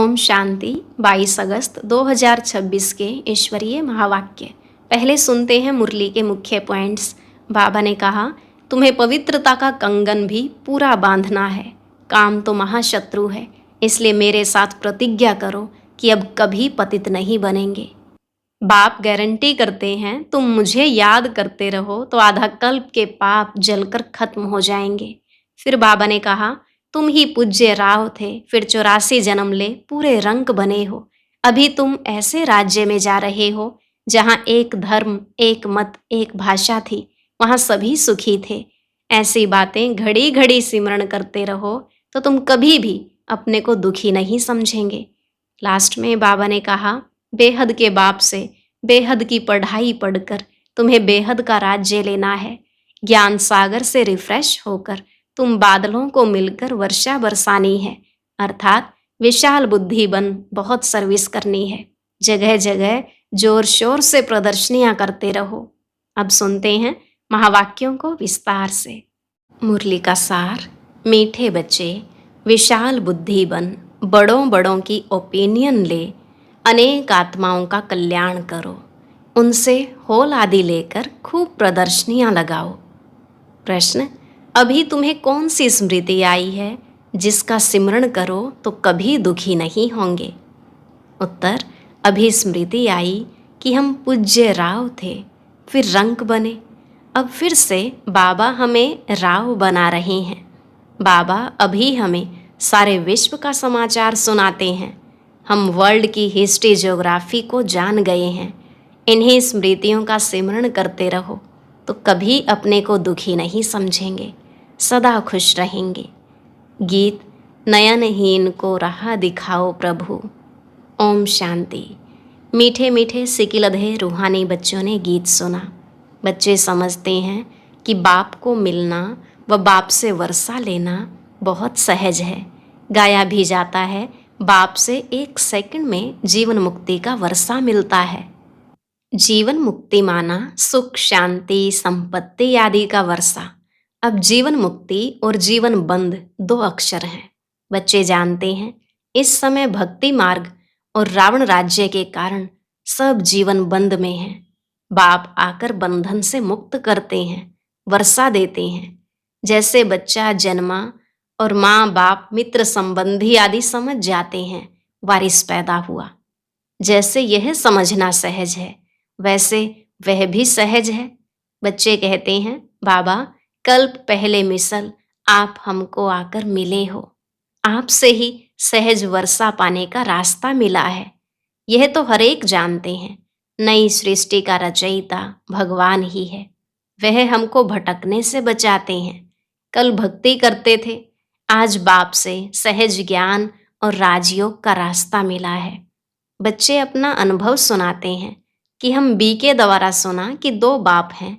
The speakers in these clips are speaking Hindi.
ओम शांति। 22 अगस्त 2026 के ईश्वरीय महावाक्य। पहले सुनते हैं मुरली के मुख्य पॉइंट्स। बाबा ने कहा, तुम्हें पवित्रता का कंगन भी पूरा बांधना है। काम तो महाशत्रु है, इसलिए मेरे साथ प्रतिज्ञा करो कि अब कभी पतित नहीं बनेंगे। बाप गारंटी करते हैं, तुम मुझे याद करते रहो तो आधा कल्प के पाप जलकर खत्म हो जाएंगे। फिर बाबा ने कहा, तुम ही पूज्य राव थे, फिर 84 जन्म ले पूरे रंग बने हो। अभी तुम ऐसे राज्य में जा रहे हो जहाँ एक धर्म, एक मत, एक भाषा थी, वहाँ सभी सुखी थे। ऐसी बातें घड़ी घड़ी सिमरण करते रहो तो तुम कभी भी अपने को दुखी नहीं समझेंगे। लास्ट में बाबा ने कहा, बेहद के बाप से बेहद की पढ़ाई पढ़कर तुम्हें बेहद का राज्य लेना है। ज्ञान सागर से रिफ्रेश होकर तुम बादलों को मिलकर वर्षा बरसानी है, अर्थात विशाल बुद्धि बन बहुत सर्विस करनी है। जगह जगह जोर शोर से प्रदर्शनियां करते रहो। अब सुनते हैं महावाक्यों को विस्तार से। मुरली का सार। मीठे बच्चे, विशाल बुद्धि बन बड़ों बड़ों की ओपिनियन ले, अनेक आत्माओं का कल्याण करो, उनसे होल आदि लेकर खूब प्रदर्शनियां लगाओ। प्रश्न, अभी तुम्हें कौन सी स्मृति आई है जिसका सिमरण करो तो कभी दुखी नहीं होंगे? उत्तर, अभी स्मृति आई कि हम पूज्य राव थे, फिर रंक बने, अब फिर से बाबा हमें राव बना रहे हैं। बाबा अभी हमें सारे विश्व का समाचार सुनाते हैं। हम वर्ल्ड की हिस्ट्री ज्योग्राफी को जान गए हैं। इन्हीं स्मृतियों का सिमरण करते रहो तो कभी अपने को दुखी नहीं समझेंगे, सदा खुश रहेंगे। गीत। नयनहीन को राह दिखाओ प्रभु। ओम शांति। मीठे मीठे सिकिलधे रूहानी बच्चों ने गीत सुना। बच्चे समझते हैं कि बाप को मिलना व बाप से वर्षा लेना बहुत सहज है। गाया भी जाता है, बाप से एक सेकंड में जीवन मुक्ति का वर्षा मिलता है। जीवन मुक्ति माना सुख, शांति, संपत्ति आदि का वर्षा। अब जीवन मुक्ति और जीवन बंध 2 अक्षर हैं। बच्चे जानते हैं, इस समय भक्ति मार्ग और रावण राज्य के कारण सब जीवन बंद में हैं। बाप आकर बंधन से मुक्त करते हैं, वर्षा देते हैं। जैसे बच्चा जन्मा और माँ बाप मित्र संबंधी आदि समझ जाते हैं, वारिस पैदा हुआ। जैसे यह समझना सहज है, वैसे वह भी सहज है। बच्चे कहते हैं, बाबा कल्प पहले मिसल आप हमको आकर मिले हो, आपसे ही सहज वर्षा पाने का रास्ता मिला है। यह तो हर एक जानते हैं, नई सृष्टि का रचयिता भगवान ही है। वह हमको भटकने से बचाते हैं। कल भक्ति करते थे, आज बाप से सहज ज्ञान और राजयोग का रास्ता मिला है। बच्चे अपना अनुभव सुनाते हैं कि हम बी के द्वारा सुना कि 2 बाप हैं।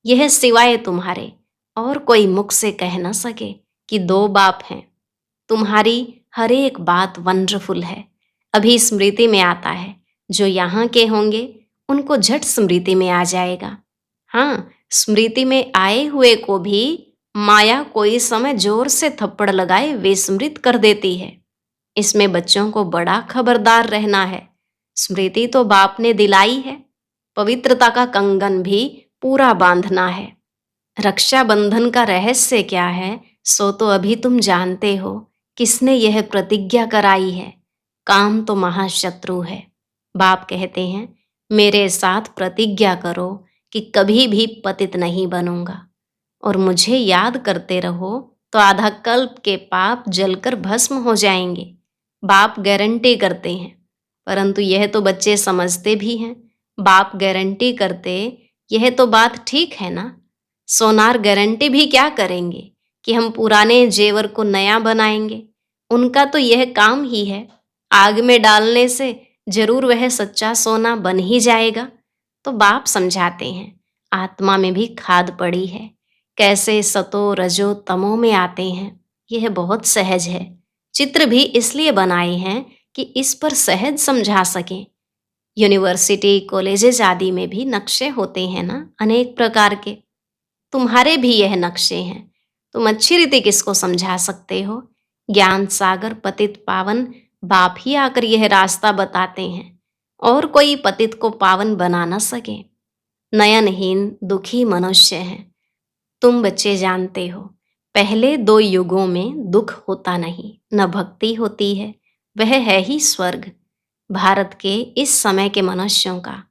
यह सिवाय तुम्हारे और कोई मुख से कह न सके कि 2 बाप हैं। तुम्हारी हर एक बात वंडरफुल है। अभी स्मृति में आता है, जो यहाँ के होंगे उनको झट स्मृति में आ जाएगा। हाँ, स्मृति में आए हुए को भी माया कोई समय जोर से थप्पड़ लगाए विस्मृत कर देती है। इसमें बच्चों को बड़ा खबरदार रहना है। स्मृति तो बाप ने दिलाई है, पवित्रता का कंगन भी पूरा बांधना है। रक्षाबंधन का रहस्य क्या है, सो तो अभी तुम जानते हो। किसने यह प्रतिज्ञा कराई है? काम तो महाशत्रु है। बाप कहते हैं, मेरे साथ प्रतिज्ञा करो कि कभी भी पतित नहीं बनूंगा, और मुझे याद करते रहो तो आधा कल्प के पाप जलकर भस्म हो जाएंगे। बाप गारंटी करते हैं, परंतु यह तो बच्चे समझते भी हैं। बाप गारंटी करते, यह तो बात ठीक है ना। सोनार गारंटी भी क्या करेंगे कि हम पुराने जेवर को नया बनाएंगे। उनका तो यह काम ही है। आग में डालने से जरूर वह सच्चा सोना बन ही जाएगा। तो बाप समझाते हैं, आत्मा में भी खाद पड़ी है, कैसे सतो रजो तमो में आते हैं। यह बहुत सहज है। चित्र भी इसलिए बनाए हैं कि इस पर सहज समझा सकें। यूनिवर्सिटी, कॉलेजेस आदि में भी नक्शे होते हैं ना, अनेक प्रकार के। तुम्हारे भी यह नक्शे हैं। तुम अच्छी रीति किसको समझा सकते हो? ज्ञान सागर पतित पावन बाप ही आकर यह रास्ता बताते हैं और कोई पतित को पावन बना न सके। नयनहीन दुखी मनुष्य हैं। तुम बच्चे जानते हो, पहले 2 युगों में दुख होता नहीं, न भक्ति होती है, वह है ही स्वर्ग। भारत के इस समय के मनुष्यों का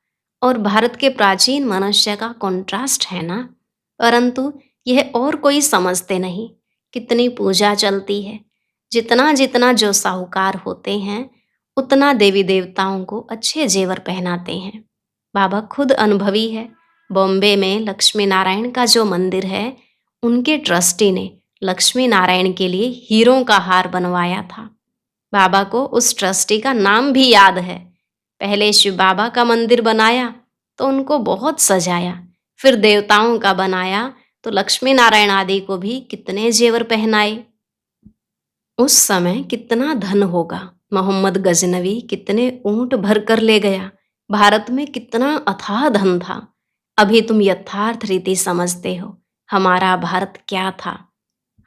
और भारत के प्राचीन मनुष्य का कॉन्ट्रास्ट है ना। परंतु यह और कोई समझते नहीं। कितनी पूजा चलती है। जितना जितना जो साहूकार होते हैं, उतना देवी देवताओं को अच्छे जेवर पहनाते हैं। बाबा खुद अनुभवी है। बॉम्बे में लक्ष्मी नारायण का जो मंदिर है, उनके ट्रस्टी ने लक्ष्मी नारायण के लिए हीरों का हार बनवाया था। बाबा को उस ट्रस्टी का नाम भी याद है। पहले शिव बाबा का मंदिर बनाया तो उनको बहुत सजाया, फिर देवताओं का बनाया तो लक्ष्मी नारायण आदि को भी कितने जेवर पहनाए। उस समय कितना धन होगा। मोहम्मद गजनवी कितने ऊंट भर कर ले गया। भारत में कितना अथाह धन था। अभी तुम यथार्थ रीति समझते हो हमारा भारत क्या था।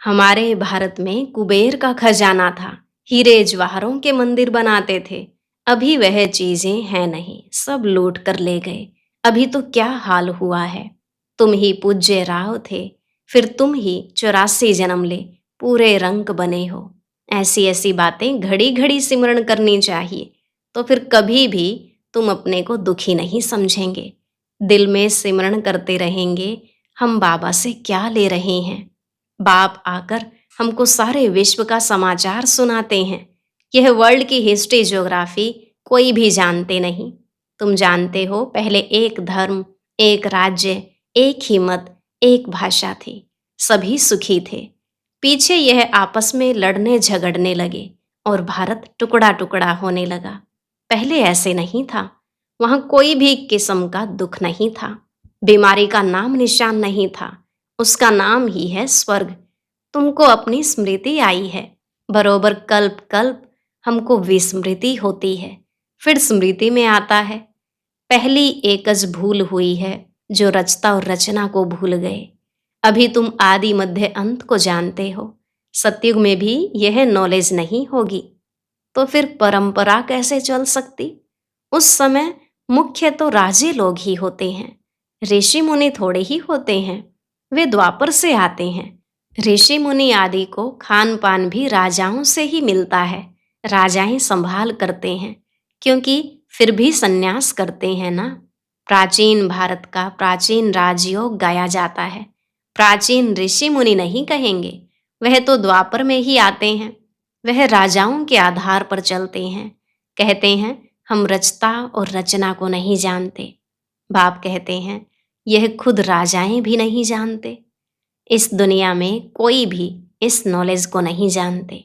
हमारे भारत में कुबेर का खजाना था। हीरे जवाहरों के मंदिर बनाते थे। अभी वह चीजें हैं नहीं, सब लूट कर ले गए। अभी तो क्या हाल हुआ है। तुम ही पूज्य राव थे, फिर तुम ही 84 जन्म ले पूरे रंग बने हो। ऐसी ऐसी बातें घड़ी घड़ी सिमरण करनी चाहिए, तो फिर कभी भी तुम अपने को दुखी नहीं समझेंगे। दिल में सिमरण करते रहेंगे, हम बाबा से क्या ले रहे हैं। बाप आकर हमको सारे विश्व का समाचार सुनाते हैं। यह वर्ल्ड की हिस्ट्री ज्योग्राफी कोई भी जानते नहीं। तुम जानते हो, पहले एक धर्म, एक राज्य, एक ही मत, एक भाषा थी। सभी सुखी थे। पीछे यह आपस में लड़ने झगड़ने लगे और भारत टुकड़ा टुकड़ा होने लगा। पहले ऐसे नहीं था। वहां कोई भी किस्म का दुख नहीं था। बीमारी का नाम निशान नहीं था। उसका नाम ही है स्वर्ग। तुमको अपनी स्मृति आई है। बरोबर कल्प कल्प हमको विस्मृति होती है, फिर स्मृति में आता है। पहली एकज भूल हुई है, जो रचता और रचना को भूल गए। अभी तुम आदि मध्य अंत को जानते हो। सतयुग में भी यह नॉलेज नहीं होगी, तो फिर परंपरा कैसे चल सकती। उस समय मुख्य तो राजे लोग ही होते हैं। ऋषि मुनि थोड़े ही होते हैं। वे द्वापर से आते हैं। ऋषि मुनि आदि को खान पान भी राजाओं से ही मिलता है। राजाएं संभाल करते हैं, क्योंकि फिर भी संन्यास करते हैं ना। प्राचीन भारत का प्राचीन राजयोग गाया जाता है। प्राचीन ऋषि मुनि नहीं कहेंगे, वह तो द्वापर में ही आते हैं। वह राजाओं के आधार पर चलते हैं। कहते हैं हम रचता और रचना को नहीं जानते। बाप कहते हैं यह खुद राजाएं भी नहीं जानते। इस दुनिया में कोई भी इस नॉलेज को नहीं जानते।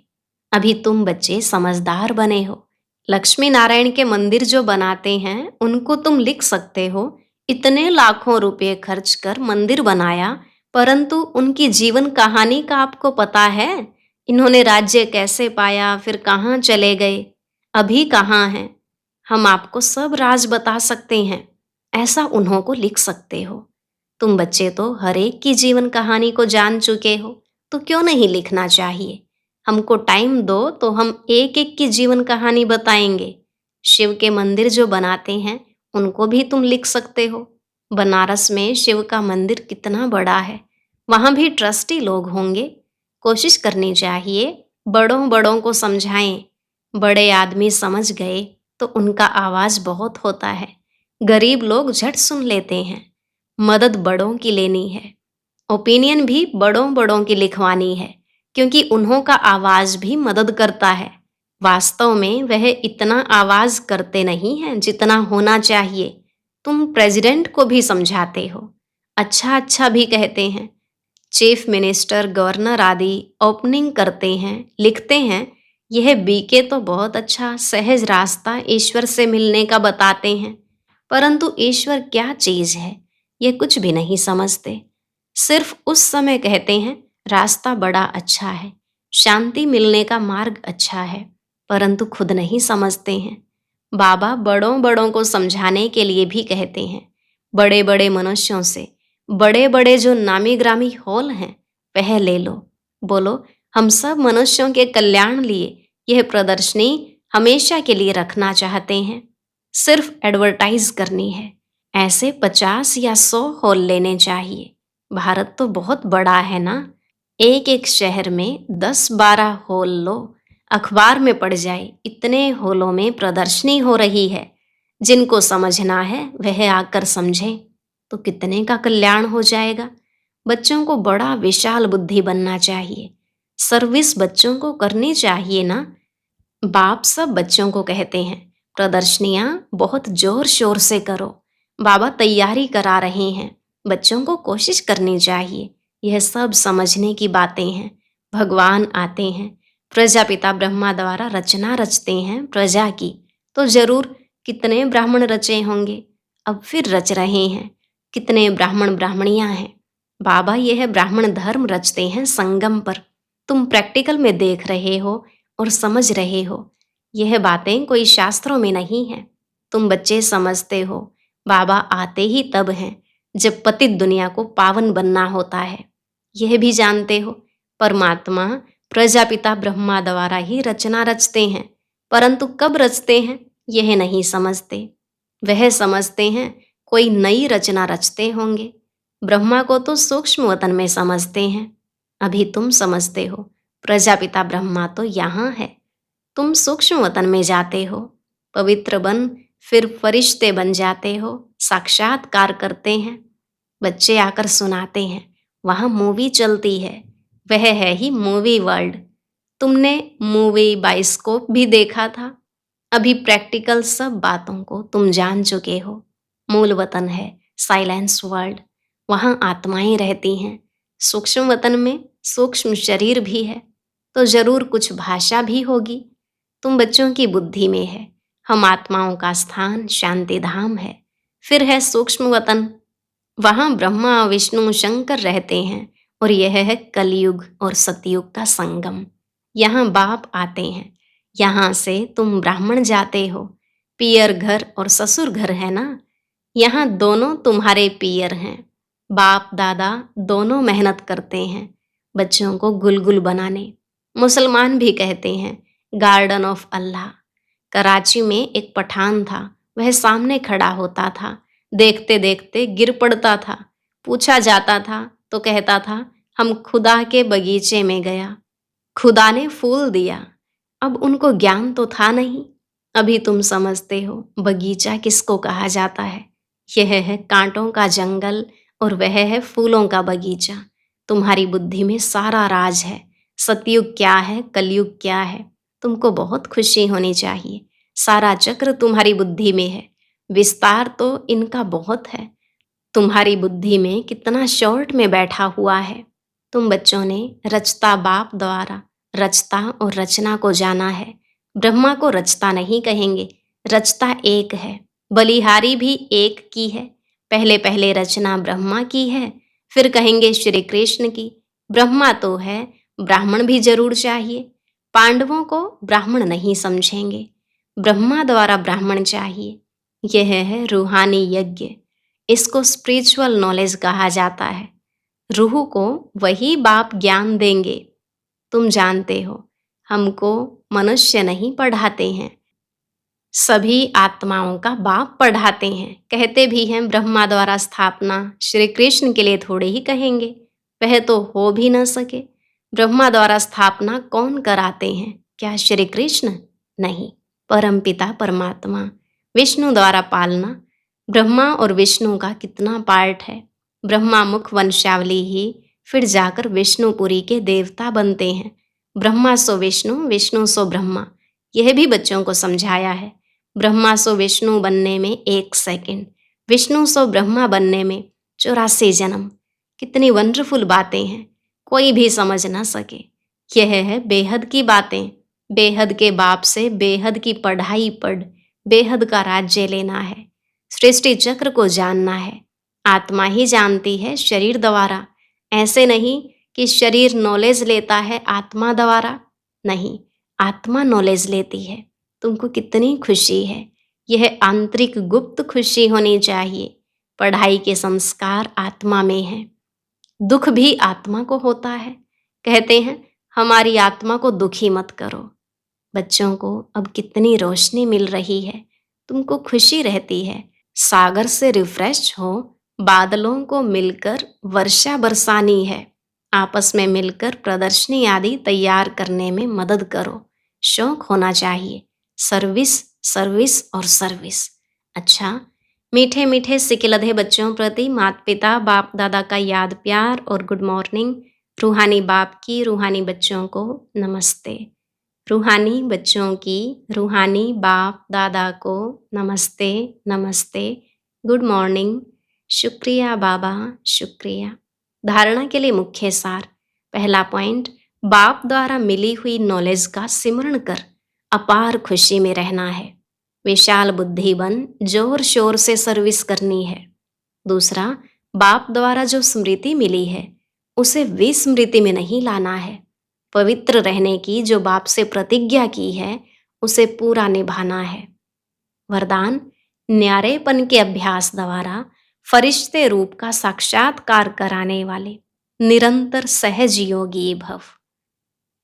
अभी तुम बच्चे समझदार बने हो। लक्ष्मी नारायण के मंदिर जो बनाते हैं, उनको तुम लिख सकते हो इतने लाखों रुपए खर्च कर मंदिर बनाया, परंतु उनकी जीवन कहानी का आपको पता है। इन्होंने राज्य कैसे पाया, फिर कहाँ चले गए, अभी कहाँ हैं। हम आपको सब राज बता सकते हैं। ऐसा उन्हों को लिख सकते हो। तुम बच्चे तो हर एक की जीवन कहानी को जान चुके हो, तो क्यों नहीं लिखना चाहिए। हमको टाइम दो तो हम एक एक की जीवन कहानी बताएंगे। शिव के मंदिर जो बनाते हैं, उनको भी तुम लिख सकते हो। बनारस में शिव का मंदिर कितना बड़ा है। वहां भी ट्रस्टी लोग होंगे। कोशिश करनी चाहिए बड़ों बड़ों को समझाएं। बड़े आदमी समझ गए तो उनका आवाज बहुत होता है। गरीब लोग झट सुन लेते हैं। मदद बड़ों की लेनी है। ओपिनियन भी बड़ों बड़ों की लिखवानी है, क्योंकि उन्हों का आवाज भी मदद करता है। वास्तव में वह इतना आवाज करते नहीं हैं जितना होना चाहिए। तुम प्रेसिडेंट को भी समझाते हो, अच्छा अच्छा भी कहते हैं। चीफ मिनिस्टर, गवर्नर आदि ओपनिंग करते हैं, लिखते हैं यह बीके तो बहुत अच्छा सहज रास्ता ईश्वर से मिलने का बताते हैं। परंतु ईश्वर क्या चीज है, यह कुछ भी नहीं समझते। सिर्फ उस समय कहते हैं रास्ता बड़ा अच्छा है, शांति मिलने का मार्ग अच्छा है, परंतु खुद नहीं समझते हैं। बाबा बड़ों बड़ों को समझाने के लिए भी कहते हैं। बड़े बड़े मनुष्यों से बड़े बड़े जो नामी ग्रामी हॉल हैं, वह ले लो। बोलो हम सब मनुष्यों के कल्याण लिए यह प्रदर्शनी हमेशा के लिए रखना चाहते हैं, सिर्फ एडवर्टाइज करनी है। ऐसे 50 या 100 हॉल लेने चाहिए। भारत तो बहुत बड़ा है ना, एक एक शहर में 10-12 हॉल लो, अखबार में पड़ जाए इतने हॉलों में प्रदर्शनी हो रही है। जिनको समझना है वह आकर समझें, तो कितने का कल्याण हो जाएगा। बच्चों को बड़ा विशाल बुद्धि बनना चाहिए, सर्विस बच्चों को करनी चाहिए ना। बाप सब बच्चों को कहते हैं प्रदर्शनियां बहुत जोर शोर से करो, बाबा तैयारी करा रहे हैं, बच्चों को कोशिश करनी चाहिए। यह सब समझने की बातें हैं। भगवान आते हैं, प्रजापिता ब्रह्मा द्वारा रचना रचते हैं प्रजा की, तो जरूर कितने ब्राह्मण रचे होंगे, अब फिर रच रहे हैं। कितने ब्राह्मण ब्राह्मणियां हैं। बाबा यह ब्राह्मण धर्म रचते हैं संगम पर। तुम प्रैक्टिकल में देख रहे हो और समझ रहे हो। यह बातें कोई शास्त्रों में नहीं है। तुम बच्चे समझते हो बाबा आते ही तब हैं जब पतित दुनिया को पावन बनना होता है। यह भी जानते हो परमात्मा प्रजापिता ब्रह्मा द्वारा ही रचना रचते हैं, परंतु कब रचते हैं यह नहीं समझते। वह समझते हैं कोई नई रचना रचते होंगे। ब्रह्मा को तो सूक्ष्म वतन में समझते हैं, अभी तुम समझते हो प्रजापिता ब्रह्मा तो यहाँ है। तुम सूक्ष्म वतन में जाते हो, पवित्र बन फिर फरिश्ते बन जाते हो, साक्षात्कार करते हैं। बच्चे आकर सुनाते हैं वहाँ मूवी चलती है, वह है ही मूवी वर्ल्ड। तुमने मूवी बाइस्कोप भी देखा था। अभी प्रैक्टिकल सब बातों को तुम जान चुके हो। मूल वतन है साइलेंस वर्ल्ड, वहाँ आत्माएं रहती हैं। सूक्ष्म वतन में सूक्ष्म शरीर भी है, तो जरूर कुछ भाषा भी होगी। तुम बच्चों की बुद्धि में है। हम आत्माओं का स्थान शांति धाम है। फिर है सूक्ष्म वतन, वहाँ ब्रह्मा विष्णु शंकर रहते हैं, और यह है कलयुग और सतयुग का संगम। यहाँ बाप आते हैं, यहाँ से तुम ब्राह्मण जाते हो। पियर घर और ससुर घर है ना, यहाँ दोनों तुम्हारे पियर हैं। बाप दादा दोनों मेहनत करते हैं बच्चों को गुलगुल बनाने। मुसलमान भी कहते हैं गार्डन ऑफ अल्लाह। कराची में एक पठान था, वह सामने खड़ा होता था, देखते देखते गिर पड़ता था। पूछा जाता था तो कहता था हम खुदा के बगीचे में गया, खुदा ने फूल दिया। अब उनको ज्ञान तो था नहीं। अभी तुम समझते हो बगीचा किसको कहा जाता है। यह है कांटों का जंगल और वह है फूलों का बगीचा। तुम्हारी बुद्धि में सारा राज है। सतयुग क्या है, कलयुग क्या है, तुमको बहुत खुशी होनी चाहिए। सारा चक्र तुम्हारी बुद्धि में है। विस्तार तो इनका बहुत है। तुम्हारी बुद्धि में कितना शॉर्ट में बैठा हुआ है। तुम बच्चों ने रचता बाप द्वारा रचता और रचना को जाना है। ब्रह्मा को रचता नहीं कहेंगे, रचता एक है। बलिहारी भी एक की है। पहले पहले रचना ब्रह्मा की है, फिर कहेंगे श्री कृष्ण की। ब्रह्मा तो है, ब्राह्मण भी जरूर चाहिए। पांडवों को ब्राह्मण नहीं समझेंगे, ब्रह्मा द्वारा ब्राह्मण चाहिए। यह है रूहानी यज्ञ, इसको स्पिरिचुअल नॉलेज कहा जाता है। रूह को वही बाप ज्ञान देंगे। तुम जानते हो हमको मनुष्य नहीं पढ़ाते हैं, सभी आत्माओं का बाप पढ़ाते हैं। कहते भी हैं ब्रह्मा द्वारा स्थापना श्री कृष्ण के लिए थोड़े ही कहेंगे, वह तो हो भी न सके। ब्रह्मा द्वारा स्थापना कौन कराते हैं, क्या श्री कृष्ण? नहीं, परमपिता परमात्मा। विष्णु द्वारा पालना, ब्रह्मा और विष्णु का कितना पार्ट है। ब्रह्मा मुख वंशावली ही फिर जाकर विष्णुपुरी के देवता बनते हैं। ब्रह्मा सो विष्णु, विष्णु सो ब्रह्मा, यह भी बच्चों को समझाया है। ब्रह्मा सो विष्णु बनने में 1 सेकंड, विष्णु सो ब्रह्मा बनने में 84 जन्म। कितनी वंडरफुल बातें हैं, कोई भी समझ ना सके। यह है बेहद की बातें। बेहद के बाप से बेहद की पढ़ाई पढ़, बेहद का राज्य लेना है। सृष्टि चक्र को जानना है। आत्मा ही जानती है शरीर द्वारा, ऐसे नहीं कि शरीर नॉलेज लेता है आत्मा द्वारा। नहीं, आत्मा नॉलेज लेती है। तुमको कितनी खुशी है, यह आंतरिक गुप्त खुशी होनी चाहिए। पढ़ाई के संस्कार आत्मा में है। दुख भी आत्मा को होता है। कहते हैं हमारी आत्मा को दुखी मत करो। बच्चों को अब कितनी रोशनी मिल रही है, तुमको खुशी रहती है। सागर से रिफ्रेश हो, बादलों को मिलकर वर्षा बरसानी है। आपस में मिलकर प्रदर्शनी आदि तैयार करने में मदद करो। शौक होना चाहिए, सर्विस सर्विस और सर्विस। अच्छा, मीठे मीठे सिकिलधे बच्चों प्रति माता पिता बाप दादा का याद प्यार और गुड मॉर्निंग। रूहानी बाप की रूहानी बच्चों को नमस्ते। रूहानी बच्चों की रूहानी बाप दादा को नमस्ते नमस्ते, गुड मॉर्निंग, शुक्रिया बाबा शुक्रिया। धारणा के लिए मुख्य सार। पहला पॉइंट, बाप द्वारा मिली हुई नॉलेज का सिमरण कर अपार खुशी में रहना है। विशाल बुद्धि बन जोर शोर से सर्विस करनी है। दूसरा, बाप द्वारा जो स्मृति मिली है उसे विस्मृति में नहीं लाना है। पवित्र रहने की जो बाप से प्रतिज्ञा की है उसे पूरा निभाना है। वरदान, न्यारेपन के अभ्यास द्वारा फरिश्ते रूप का साक्षात्कार कराने वाले निरंतर सहज योगी भव।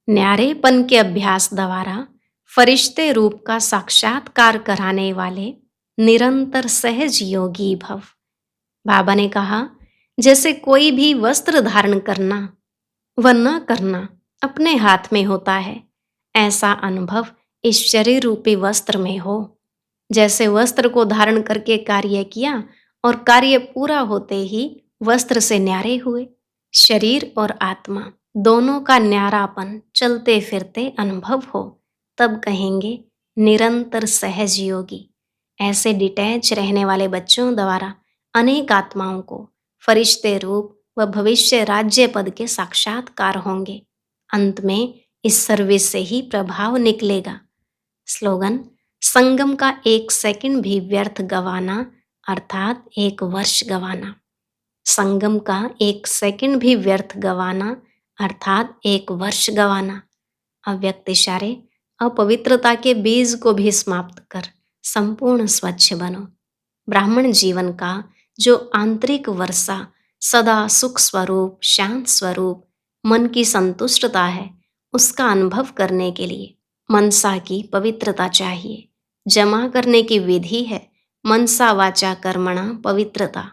न्यारेपन के अभ्यास द्वारा फरिश्ते रूप का साक्षात्कार कराने वाले निरंतर सहज योगी भव। बाबा ने कहा, जैसे कोई भी वस्त्र धारण करना व न करना अपने हाथ में होता है, ऐसा अनुभव इस शरीर रूपी वस्त्र में हो। जैसे वस्त्र को धारण करके कार्य किया और कार्य पूरा होते ही वस्त्र से न्यारे हुए। शरीर और आत्मा दोनों का न्यारापन चलते फिरते अनुभव हो, तब कहेंगे निरंतर सहज योगी। ऐसे डिटैच रहने वाले बच्चों द्वारा अनेक आत्माओं को फरिश्ते रूप व भविष्य राज्य पद के साक्षात्कार होंगे। अंत में इस सर्विस से ही प्रभाव निकलेगा। स्लोगन, संगम का 1 सेकंड भी व्यर्थ गवाना अर्थात 1 वर्ष गवाना। संगम का 1 सेकंड भी व्यर्थ गवाना अर्थात 1 वर्ष गवाना। अव्यक्त इशारे, अपवित्रता के बीज को भी समाप्त कर संपूर्ण स्वच्छ बनो। ब्राह्मण जीवन का जो आंतरिक वर्षा सदा सुख स्वरूप शांत स्वरूप मन की संतुष्टता है, उसका अनुभव करने के लिए मनसा की पवित्रता चाहिए। जमा करने की विधि है मनसा वाचा कर्मणा पवित्रता।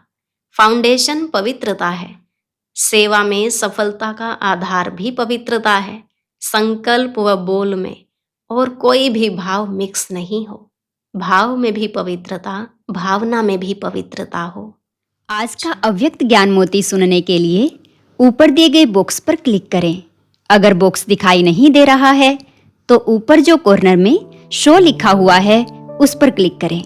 फाउंडेशन पवित्रता है। सेवा में सफलता का आधार भी पवित्रता है। संकल्प व बोल में और कोई भी भाव मिक्स नहीं हो। भाव में भी पवित्रता, भावना में भी पवित्रता हो। आज का अव्यक्त ज्ञान मोती सुनने के लिए ऊपर दिए गए बॉक्स पर क्लिक करें। अगर बॉक्स दिखाई नहीं दे रहा है तो ऊपर जो कॉर्नर में शो लिखा हुआ है उस पर क्लिक करें।